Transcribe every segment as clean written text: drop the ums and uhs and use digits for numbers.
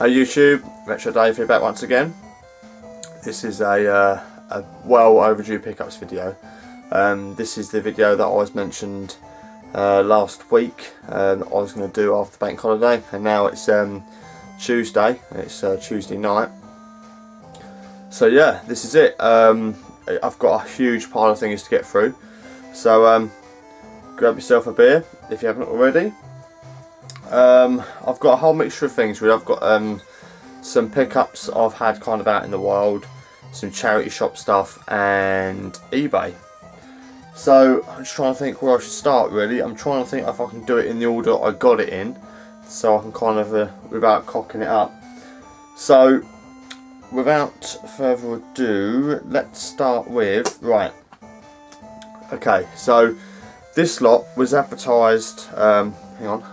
Hey YouTube, Retro Dave here back once again. This is a well overdue pickups video. This is the video that I was mentioned last week that I was going to do after the bank holiday, and now it's Tuesday. It's Tuesday night. So yeah, this is it. I've got a huge pile of things to get through. So grab yourself a beer if you haven't already. I've got a whole mixture of things really. I've got some pickups I've had kind of out in the wild, some charity shop stuff, and eBay. So I'm just trying to think where I should start really. I'm trying to think if I can do it in the order I got it in, so I can kind of without cocking it up. So without further ado, let's start with, right, okay, so this lot was advertised, hang on.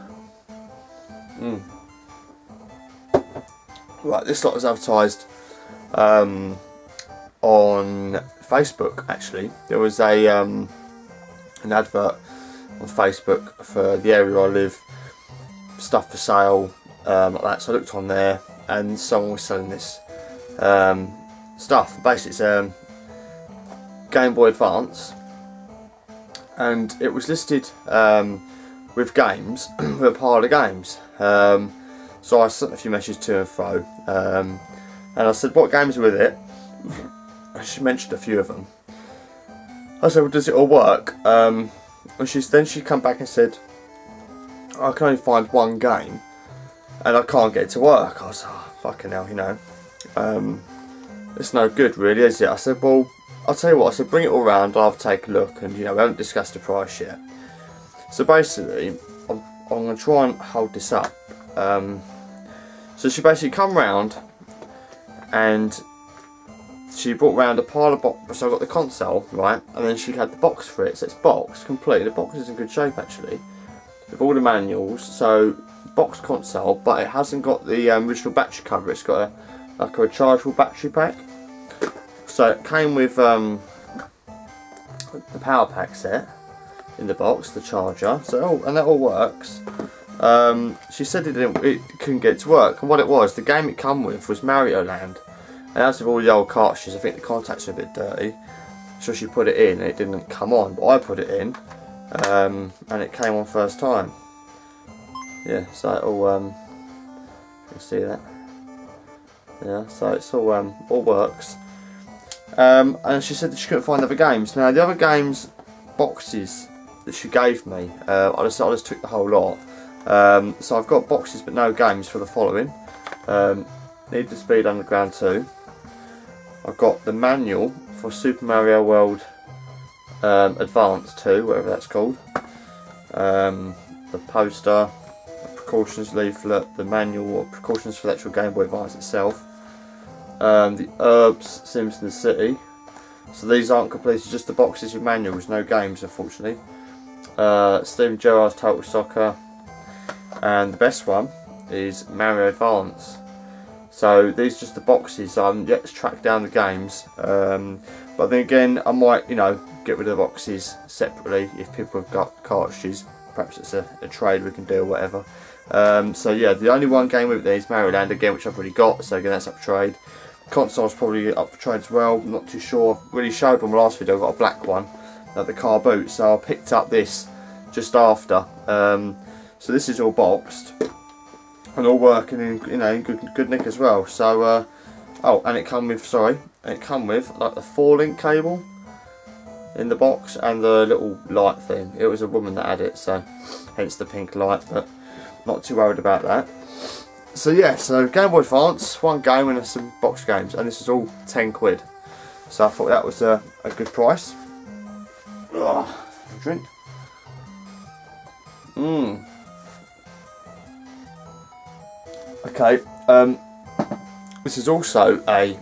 Right, this lot was advertised on Facebook. Actually, there was a an advert on Facebook for the area I live, stuff for sale, like that. So I looked on there, and someone was selling this stuff. Basically, it's Game Boy Advance, and it was listed with games, with a pile of games. So I sent a few messages to and fro, and I said, what games are with it? She mentioned a few of them. I said, well, does it all work? And then she come back and said, I can only find one game and I can't get it to work. I was like, oh, fucking hell, you know, it's no good really, is it? I said, well, I'll tell you what, I said, bring it all round, I'll take a look, and you know, we haven't discussed the price yet. So basically, I'm going to try and hold this up. So she basically come round and she brought round a pile of boxes. So I got the console, right, and then she had the box for it. So it's boxed completely. The box is in good shape actually, with all the manuals. So boxed console, but it hasn't got the original battery cover. It's got like a rechargeable battery pack. So it came with the power pack set in the box, the charger. So and that all works. She said it couldn't get it to work, and what it was, the game it come with was Mario Land, and as with all the old cartridges, I think the contacts are a bit dirty, so she put it in and it didn't come on, but I put it in, and it came on first time. Yeah, so it all, you can see that, yeah, so it's all works, and she said that she couldn't find other games. Now the other games boxes that she gave me, I just took the whole lot. So I've got boxes but no games for the following. Need for Speed Underground 2. I've got the manual for Super Mario World Advance 2, whatever that's called. The poster, the precautions leaflet, the manual or precautions for the actual Game Boy Advance itself. The Herbs Simpson City. So these aren't completed, just the boxes with manuals, no games unfortunately. Steven Gerrard's Total Soccer. And the best one is Mario Advance. So these are just the boxes. I'm yet to track down the games, but then again I might, you know, get rid of the boxes separately if people have got cartridges. Perhaps it's a trade we can do or whatever. So yeah, the only one game with these is Mario Land again, which I've already got, so again that's up for trade. Console's probably up for trade as well, I'm not too sure. Really showed on my last video, I've got a black one, like the car boot, so I picked up this just after. So this is all boxed and all working in, you know, in good nick as well. So oh, and it come with, sorry, it come with like the 4-link cable in the box and the little light thing. It was a woman that had it, so hence the pink light, but not too worried about that. So yeah, so Game Boy Advance, one game and some box games, and this is all 10 quid. So I thought that was a good price. Ugh, drink. Okay, this is also a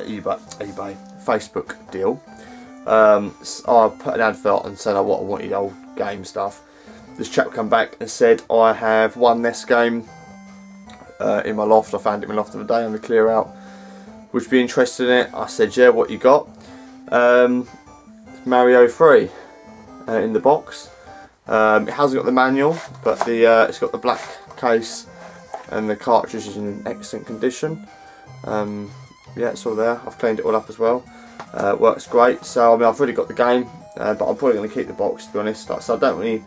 eBay Facebook deal. I put an advert and said I wanted old game stuff. This chap come back and said I have one NES game in my loft. I found it in my loft the other day on the clear out. Would you be interested in it? I said yeah. What you got? Mario 3 in the box. It hasn't got the manual, but it's got the black case and the cartridge is in excellent condition. Yeah, it's all there. I've cleaned it all up as well. Works great. So I mean, I've already got the game, but I'm probably going to keep the box, to be honest. So I don't really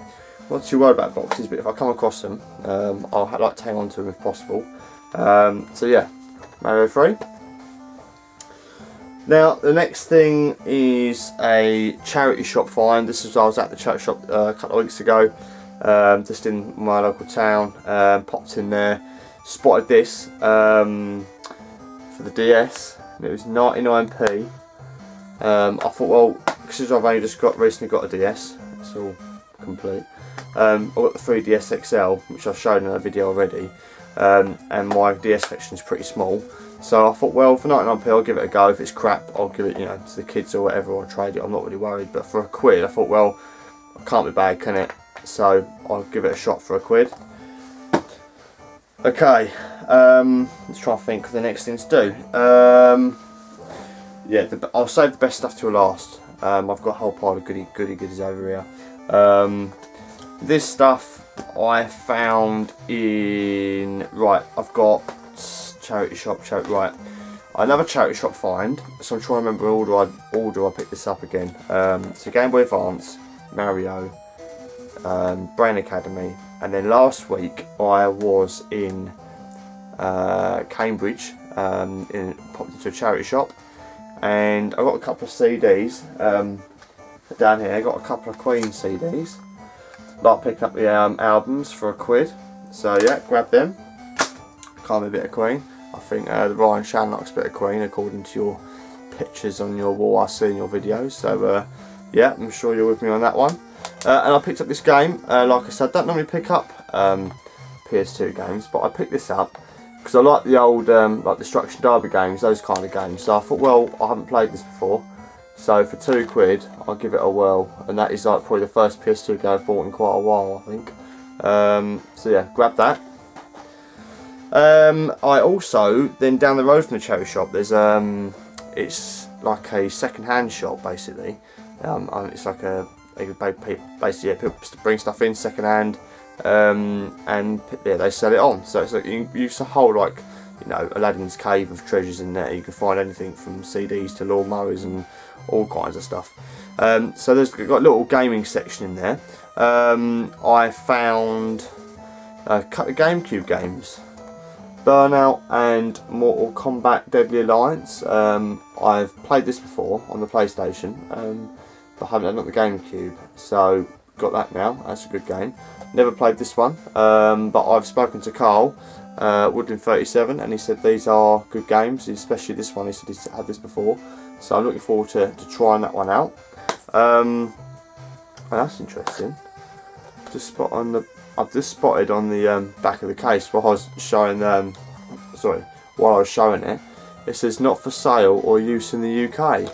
not too worried about boxes, but if I come across them, I'll like to hang on to them if possible. So yeah, Mario 3. Now the next thing is a charity shop find. This is I was at the charity shop a couple of weeks ago, just in my local town. Popped in there, spotted this for the DS, and it was 99p. I thought, well, because I've only just recently got a DS, it's all complete. I've got the 3DS XL, which I've shown in a video already, and my DS section is pretty small. So I thought, well, for 99p I'll give it a go. If it's crap, I'll give it, you know, to the kids or whatever, or trade it. I'm not really worried. But for a quid, I thought, well, it can't be bad, can it? So I'll give it a shot for a quid. Okay, let's try and think of the next thing to do. Yeah, I'll save the best stuff till last. I've got a whole pile of goodies over here. This stuff I found in, right, I've got charity shop, right, another charity shop find, so I'm trying to remember order I picked this up again. So Game Boy Advance, Mario, Brain Academy, and then last week I was in Cambridge, popped into a charity shop, and I got a couple of CDs down here. I got a couple of Queen CDs. Like picking up the albums for a quid, so yeah, grab them. Can't be a bit of Queen. I think the Ryan Shanlock's a bit of Queen, according to your pictures on your wall I see in your videos. So yeah, I'm sure you're with me on that one. And I picked up this game. Like I said, I don't normally pick up PS2 games, but I picked this up because I like the old like Destruction Derby games, those kind of games. So I thought, well, I haven't played this before, so for 2 quid I'll give it a whirl. And that is like probably the first PS2 game I've bought in quite a while, I think. So yeah, grab that. I also, then down the road from the charity shop, there's it's like a second-hand shop basically. It's like basically, yeah, people bring stuff in second-hand, and yeah, they sell it on. So it's like you use a whole, like, you know, Aladdin's cave of treasures in there. You can find anything from CDs to lawnmowers and all kinds of stuff. So there's got a little gaming section in there. I found a couple of GameCube games, Burnout and Mortal Kombat Deadly Alliance. I've played this before on the PlayStation, but I haven't had the GameCube, so got that now. That's a good game. Never played this one, but I've spoken to Carl, Woodland37, and he said these are good games, especially this one. He said he's had this before, so I'm looking forward to trying that one out. That's interesting. I've just spotted on the back of the case while I was showing it. It says not for sale or use in the UK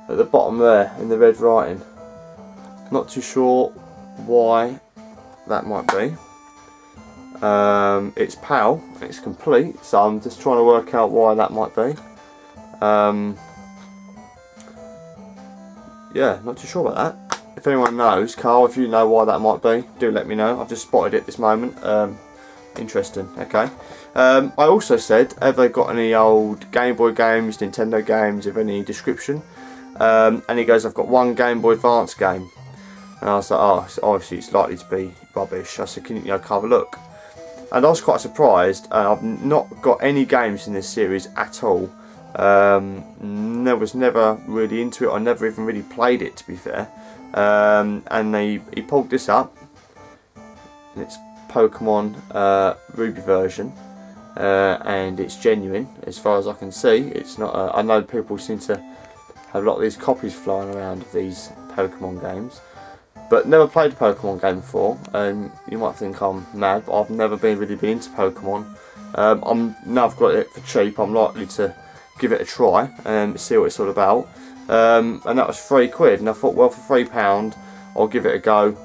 at the bottom there in the red writing. Not too sure why that might be. It's PAL, it's complete, so I'm just trying to work out why that might be. Yeah, not too sure about that. If anyone knows, Carl, if you know why that might be, do let me know. I've just spotted it this moment. Interesting, okay. I also said, have they got any old Game Boy games, Nintendo games of any description? And he goes, I've got one Game Boy Advance game. And I was like, oh, obviously it's likely to be rubbish. I said, can you have a look? And I was quite surprised. I've not got any games in this series at all. I was never really into it. I never even really played it, to be fair. And he pulled this up, and it's Pokemon Ruby version, and it's genuine as far as I can see. It's not. I know people seem to have a lot of these copies flying around of these Pokemon games, but never played a Pokemon game before. You might think I'm mad, but I've never really been into Pokemon. Now I've got it for cheap, I'm likely to give it a try and see what it's all about. And that was 3 quid, and I thought, well, for £3 I'll give it a go.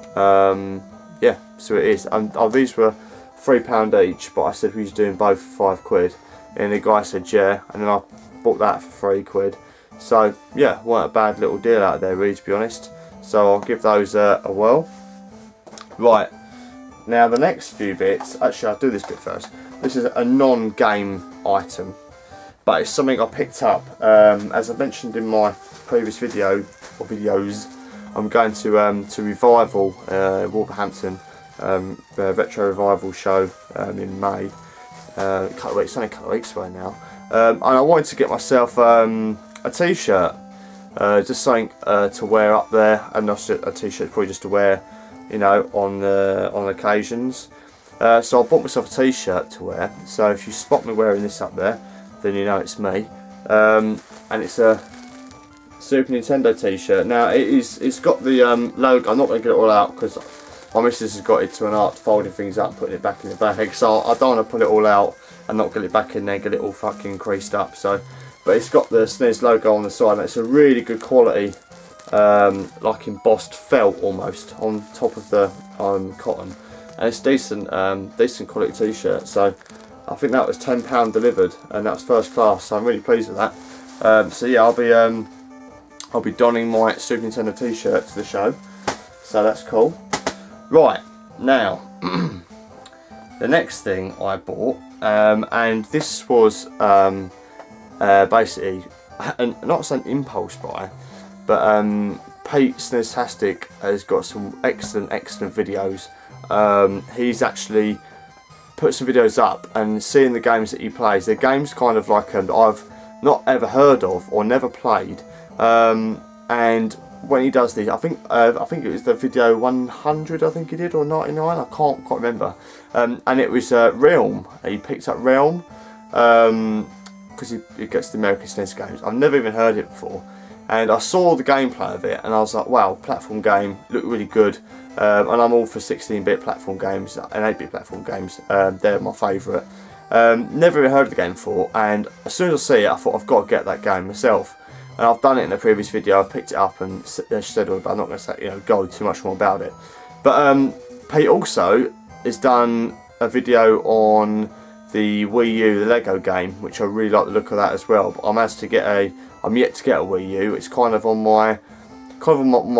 Yeah, so it is. These were £3 each, but I said we was doing both for 5 quid, and the guy said yeah, and then I bought that for 3 quid. So yeah, weren't a bad little deal out there, really, to be honest. So I'll give those a whirl. Right, now the next few bits, actually I'll do this bit first. this is a non-game item, but it's something I picked up. As I mentioned in my previous video or videos, I'm going to Revival, Wolverhampton, the Retro Revival show in May. It's only a couple of weeks away now, and I wanted to get myself a t-shirt, just something to wear up there, and not a t-shirt, probably just to wear, you know, on occasions. So I bought myself a t-shirt to wear. So if you spot me wearing this up there, then you know it's me. And it's a Super Nintendo t-shirt. Now it's got the logo. I'm not going to get it all out because my missus has got it to an art, folding things up, putting it back in the bag. So I don't want to put it all out and not get it back in there, get it all fucking creased up. So, but it's got the SNES logo on the side, and it's a really good quality, like embossed felt almost on top of the cotton, and it's decent, decent quality t-shirt. So I think that was £10 delivered, and that was first class. So I'm really pleased with that. So yeah, I'll be donning my Super Nintendo t-shirt to the show. So that's cool. Right, now, the next thing I bought, and this was basically, not an impulse buy, but Pete SNEStastic has got some excellent videos. He's actually put some videos up, and seeing the games that he plays, they're games kind of like I've not ever heard of or never played, and when he does these, I think it was the video 100, I think he did, or 99, I can't quite remember, and it was Realm. He picked up Realm because he gets the American SNES games. I've never even heard it before, and I saw the gameplay of it and I was like, wow, platform game, looked really good, and I'm all for 16-bit platform games and 8-bit platform games. They're my favourite. Never even heard of the game before, and as soon as I see it, I thought I've got to get that game myself. And I've done it in a previous video. I've picked it up and said all about. I'm not going to say, you know, go too much more about it. But Pete also has done a video on the Wii U, the Lego game, which I really like the look of that as well. But I'm yet to get a Wii U. It's kind of on my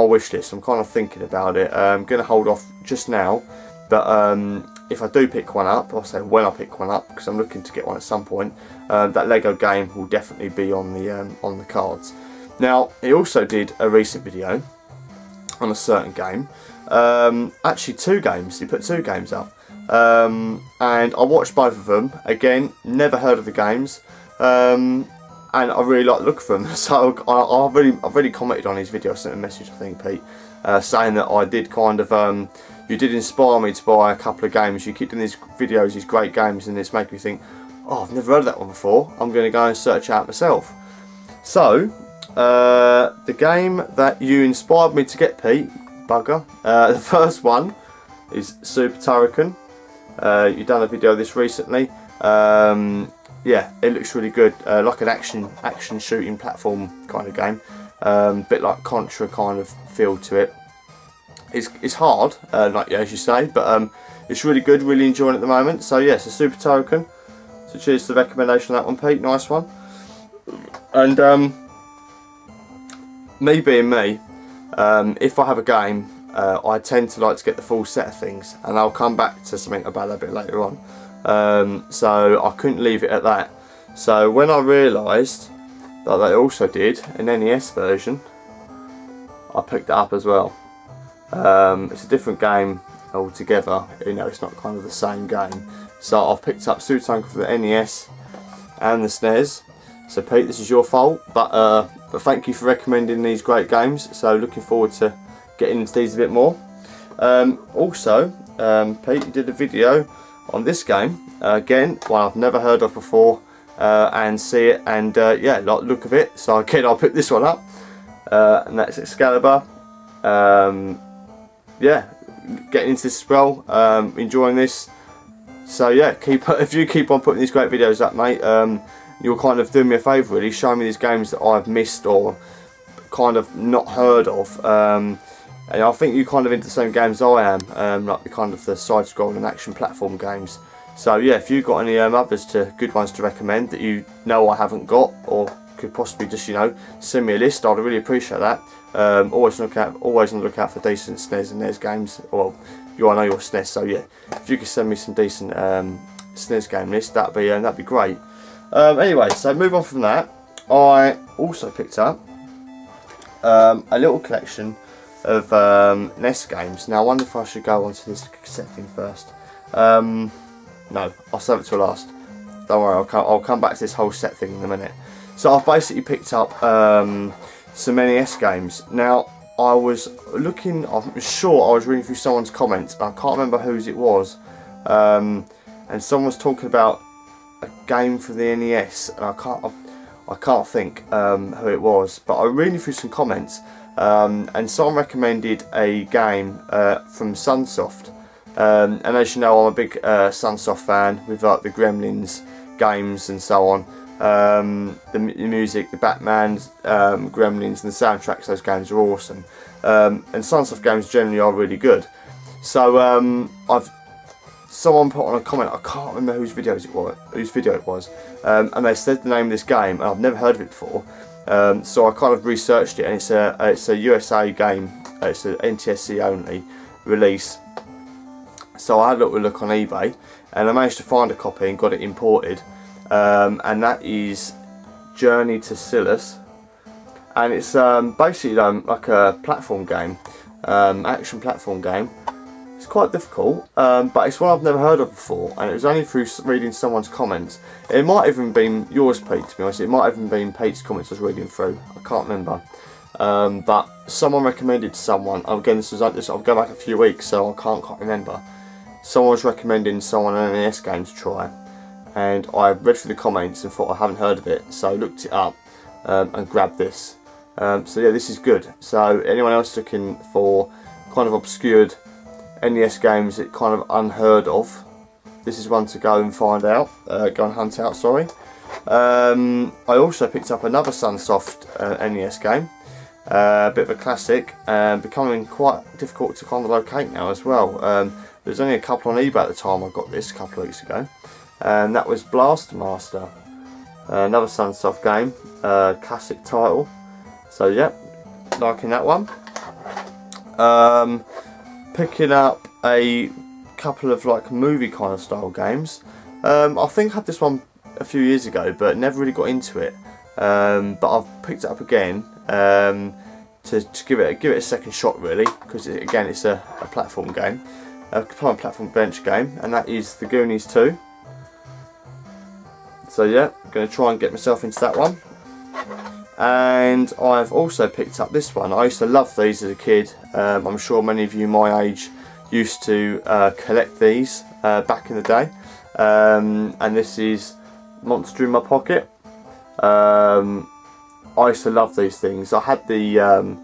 wish list. I'm kind of thinking about it. I'm going to hold off just now, but if I do pick one up, I'll say when I pick one up, because I'm looking to get one at some point. That Lego game will definitely be on the cards. Now, he also did a recent video on a certain game. Actually, 2 games. He put 2 games up, and I watched both of them. Again, never heard of the games, and I really like the look of them. So I've really commented on his video. I sent a message, I think, Pete, saying that I did kind of you did inspire me to buy a couple of games. You keep doing these videos, these great games, and it's making me think, oh, I've never heard of that one before. I'm going to go and search out myself. So, the game that you inspired me to get, Pete, bugger, the first one is Super Turrican. You've done a video of this recently. Yeah, it looks really good, like an action shooting platform kind of game. Bit like Contra kind of feel to it. It's hard, like as you say, but it's really good, really enjoying it at the moment. So yes, a Super Turrican. So cheers to the recommendation of that one, Pete, nice one. And me being me, if I have a game, I tend to like to get the full set of things, and I'll come back to something about that a bit later on. So I couldn't leave it at that. So when I realised that they also did an NES version, I picked it up as well. It's a different game altogether, you know, it's not kind of the same game. So I've picked up Super Turrican for the NES and the SNES. So Pete, this is your fault, but thank you for recommending these great games. So looking forward to getting into these a bit more. Also, Pete, you did a video on this game, again, one I've never heard of before, and see it, and yeah, like the look of it. So again, I'll pick this one up, and that's Excalibur. Yeah, getting into this as well, enjoying this. So yeah, if you keep on putting these great videos up, mate, you're kind of doing me a favour, really, showing me these games that I've missed or kind of not heard of. And I think you're kind of into the same games I am, like the kind of the side-scrolling action platform games. So yeah, if you've got any others good ones to recommend that you know I haven't got, or could possibly just, you know, send me a list, I'd really appreciate that. Always on the lookout for decent SNES and NES games. Well, I know you're SNES, so yeah, if you could send me some decent SNES game list, that'd be great. Anyway, so move on from that. I also picked up a little collection of NES games. Now I wonder if I should go on to this cassette thing first. No, I'll save it till last. Don't worry, I'll come back to this whole set thing in a minute. So I've basically picked up some NES games. Now I was looking, I'm sure I was reading through someone's comments, I can't remember whose it was, and someone was talking about a game for the NES, and I can't think who it was, but I was reading through some comments, and someone recommended a game from Sunsoft, and as you know, I'm a big Sunsoft fan with like the Gremlins games and so on. The music, the Batman, Gremlins and the soundtracks, those games are awesome, and Sunsoft games generally are really good. So someone put on a comment, I can't remember whose video it was, and they said the name of this game, and I've never heard of it before, so I kind of researched it, and it's a USA game, it's an NTSC only release. So I had a little look on eBay, and I managed to find a copy and got it imported. And that is Journey to Silas, and it's basically like a platform game, action platform game. It's quite difficult, but it's one I've never heard of before, and it was only through reading someone's comments. It might even been yours, Pete, to be honest. It might even been Pete's comments I was reading through. I can't remember, but someone recommended to someone. Again, this was like this. I'll go back a few weeks, so I can't quite remember. Someone was recommending someone an NES game to try. And I read through the comments and thought I haven't heard of it, so I looked it up and grabbed this. So yeah, this is good. So anyone else looking for kind of obscured NES games that kind of unheard of, this is one to go and find out, go and hunt out, sorry. I also picked up another Sunsoft NES game, a bit of a classic, becoming quite difficult to kind of locate now as well. There's only a couple on eBay at the time I got this a couple of weeks ago. And that was Blaster Master, another Sunsoft game, classic title. So yeah, liking that one. Picking up a couple of like movie kind of style games. I think I had this one a few years ago, but never really got into it. But I've picked it up again to give it a second shot, really, because again it's a platform game, a platform adventure game, and that is The Goonies 2. So yeah, I'm going to try and get myself into that one. And I've also picked up this one. I used to love these as a kid. I'm sure many of you my age used to collect these back in the day. And this is Monster in My Pocket. I used to love these things. I had the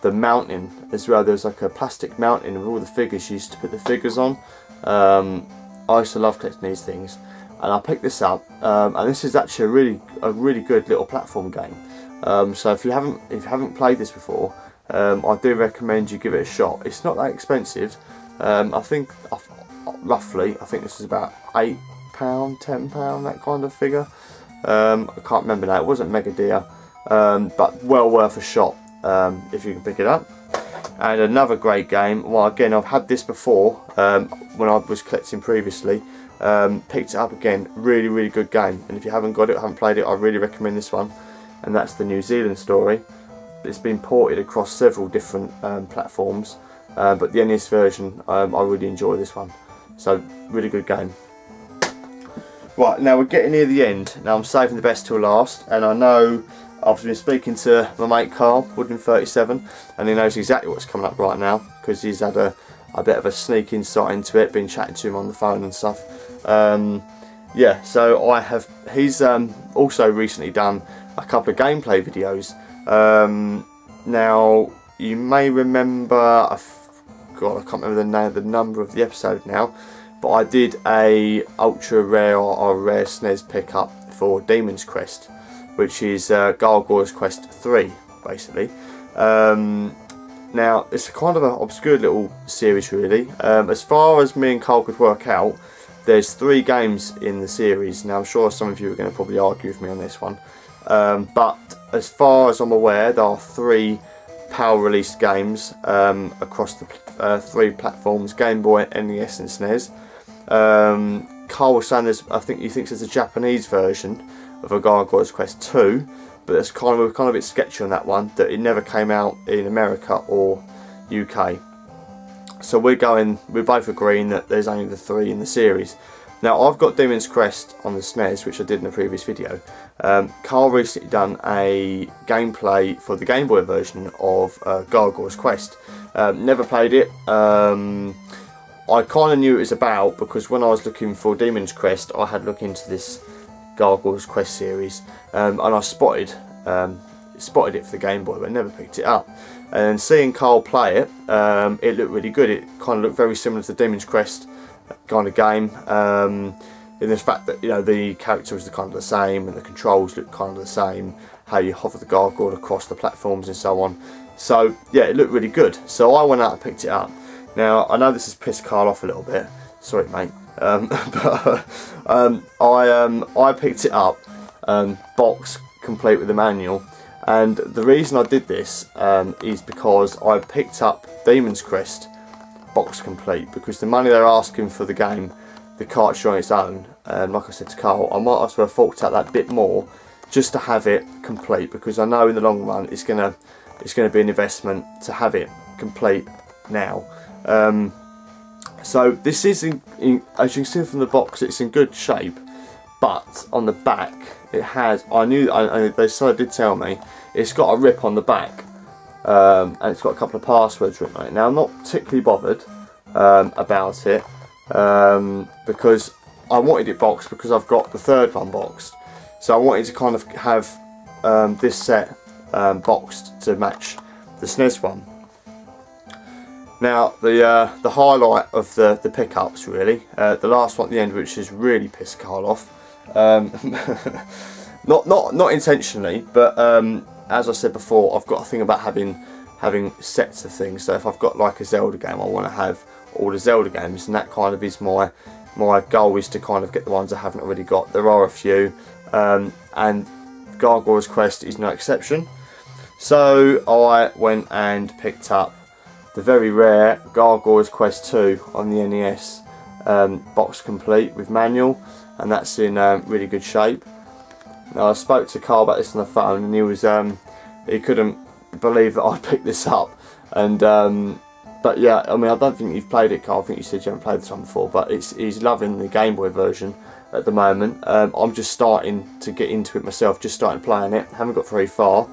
mountain as well. There was like a plastic mountain with all the figures. You used to put the figures on. I used to love collecting these things. And I picked this up, and this is actually a really good little platform game. So if you haven't played this before, I do recommend you give it a shot. It's not that expensive. I think roughly, I think this is about £8, £10, that kind of figure. I can't remember now. It wasn't mega dear, but well worth a shot if you can pick it up. And another great game. Well, again, I've had this before when I was collecting previously. Picked it up again, really good game, and if you haven't got it, haven't played it, I really recommend this one, and that's the New Zealand story. It's been ported across several different platforms, but the NES version, I really enjoy this one, so really good game. Right, now we're getting near the end. Now I'm saving the best till last, and I know I've been speaking to my mate Carl, Woodland37, and he knows exactly what's coming up right now, because he's had a bit of a sneak insight into it, been chatting to him on the phone and stuff. Yeah, so he's also recently done a couple of gameplay videos. Now you may remember, I can't remember the number of the episode now, but I did a ultra rare or rare SNES pickup for Demon's Quest, which is Gargoyle's Quest 3 basically. Now it's kind of an obscure little series really. As far as me and Carl could work out, there's 3 games in the series. Now I'm sure some of you are going to probably argue with me on this one, but as far as I'm aware, there are 3 PAL released games across the 3 platforms: Game Boy, NES and SNES. Carl was saying I think he thinks there's a Japanese version of a Gargoyle's Quest 2, but it's kind of a bit sketchy on that one, that it never came out in America or UK. So we're both agreeing that there's only the 3 in the series. Now I've got Demon's Crest on the SNES, which I did in a previous video. Carl recently done a gameplay for the Game Boy version of Gargoyle's Quest. Never played it. I kind of knew it was about, because when I was looking for Demon's Crest, I had a look into this Gargoyle's Quest series, and I spotted it for the Game Boy, but never picked it up. And seeing Carl play it, it looked really good. It kind of looked very similar to Demon's Quest kind of game, in the fact that, you know, the characters are kind of the same and the controls look kind of the same, how you hover the gargoyle across the platforms and so on. So yeah, it looked really good. So I went out and picked it up. Now I know this has pissed Carl off a little bit. Sorry, mate. But I picked it up, box complete with the manual. And the reason I did this is because I picked up Demon's Crest box complete, because the money they're asking for the game, the cartridge on its own, and like I said to Carl, I might as well have forked out that bit more just to have it complete, because I know in the long run it's gonna be an investment to have it complete now. So this is as you can see from the box, it's in good shape, but on the back it has, they did tell me it's got a rip on the back, and it's got a couple of passwords written on it. Now I'm not particularly bothered about it, because I wanted it boxed because I've got the 3rd one boxed, so I wanted to kind of have this set boxed to match the SNES one. Now the highlight of the pickups, really, the last one at the end, which has really pissed Carl off, not intentionally, but as I said before, I've got a thing about having sets of things. So if I've got like a Zelda game, I want to have all the Zelda games, and that kind of is my goal, is to kind of get the ones I haven't already got. There are a few, and Gargoyle's Quest is no exception. So I went and picked up the very rare Gargoyle's Quest 2 on the NES, box complete with manual, and that's in really good shape. Now I spoke to Carl about this on the phone, and he was he couldn't believe that I picked this up. And but yeah, I mean, I don't think you've played it, Carl. I think you said you haven't played this one before, but he's loving the Game Boy version at the moment. I'm just starting to get into it myself, just starting playing it, haven't got very far.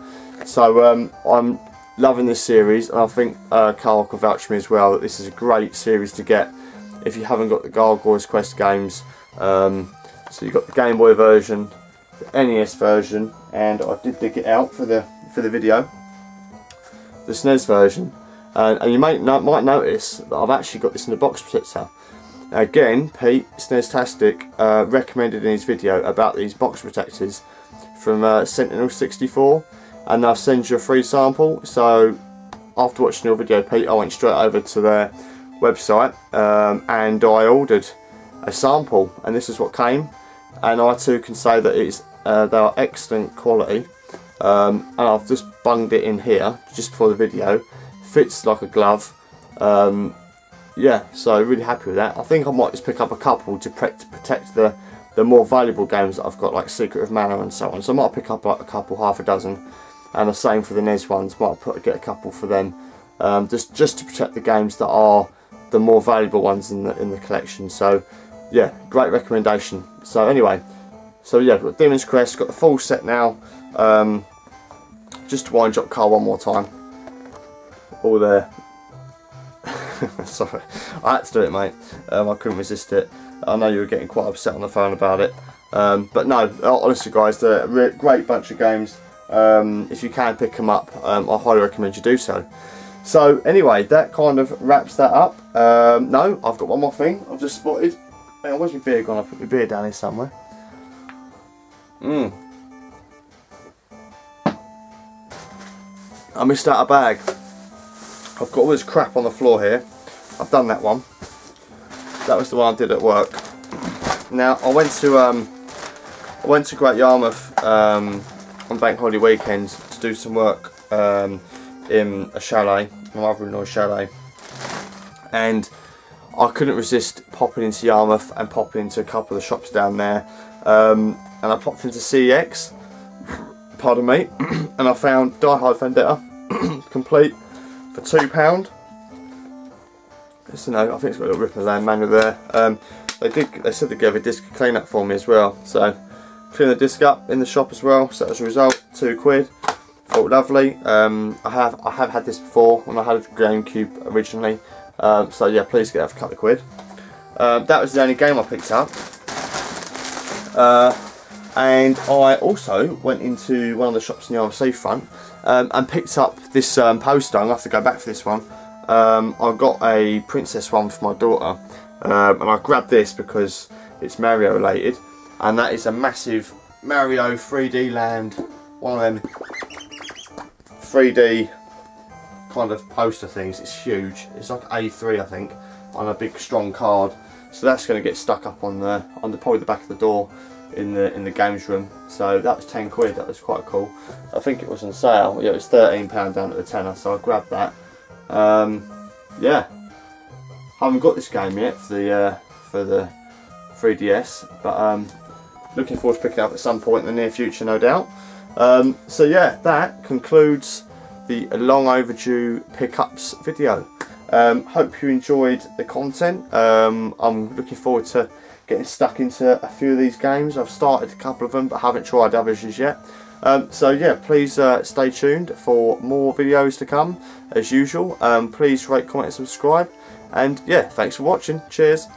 So I'm loving this series, and I think Carl can vouch for me as well that this is a great series to get if you haven't got the Gargoyle's Quest games. So you've got the Game Boy version, the NES version, and I did dig it out for the video, the SNES version, and you might notice that I've actually got this in the box protector. Now again, Pete Snestastic recommended in his video about these box protectors from Sentinel64, and I'll send you a free sample. So after watching your video, Pete, I went straight over to their website and I ordered a sample, and this is what came. And I too can say that they are excellent quality, and I've just bunged it in here just before the video. Fits like a glove. Yeah, so really happy with that. I think I might just pick up a couple to protect the more valuable games that I've got, like Secret of Mana and so on. So I might pick up like a couple, half a dozen, and the same for the NES ones. Might get a couple for them, just to protect the games that are the more valuable ones in the collection. So yeah, great recommendation. So anyway, so yeah, I've got Demon's Crest, got the full set now. Just to wind up Carl one more time. All there. Sorry, I had to do it, mate. I couldn't resist it. I know you were getting quite upset on the phone about it, but no, honestly guys, they're a great bunch of games. If you can pick them up, I highly recommend you do so. So anyway, that kind of wraps that up. No, I've got one more thing I've just spotted. Hang on, where's my beer gone? I've put my beer down here somewhere. I missed out a bag. I've got all this crap on the floor here. I've done that one. That was the one I did at work. Now I went to Great Yarmouth on bank holiday weekends to do some work in a chalet, my mother-in-law's chalet, and I couldn't resist popping into Yarmouth and popping into a couple of the shops down there, and I popped into CEX, pardon me, and I found Die Hard Vendetta complete for £2. So, no, I think it's got a little Ripper Land manual there. They said they gave a disc clean-up for me as well, so clean the disc up in the shop as well. So as a result, £2. Thought lovely. I have had this before when I had a GameCube originally. So yeah, please get that for a couple of quid. That was the only game I picked up. And I also went into one of the shops in the RC front and picked up this poster. I'm going to have to go back for this one. I got a Princess one for my daughter, and I grabbed this because it's Mario related, and that is a massive Mario 3D Land, one of them 3D kind of poster things. It's huge. It's like A3, I think, on a big strong card. So that's going to get stuck up on probably the back of the door in the games room. So that was £10. That was quite cool. I think it was on sale. Yeah, it was £13 down at the tenner. So I grabbed that. Yeah, haven't got this game yet for the 3DS, but looking forward to picking it up at some point in the near future, no doubt. So yeah, that concludes the long overdue pickups video. Hope you enjoyed the content. I'm looking forward to getting stuck into a few of these games. I've started a couple of them but haven't tried others as yet. So yeah, please stay tuned for more videos to come as usual. Please rate, comment and subscribe, and yeah, thanks for watching. Cheers.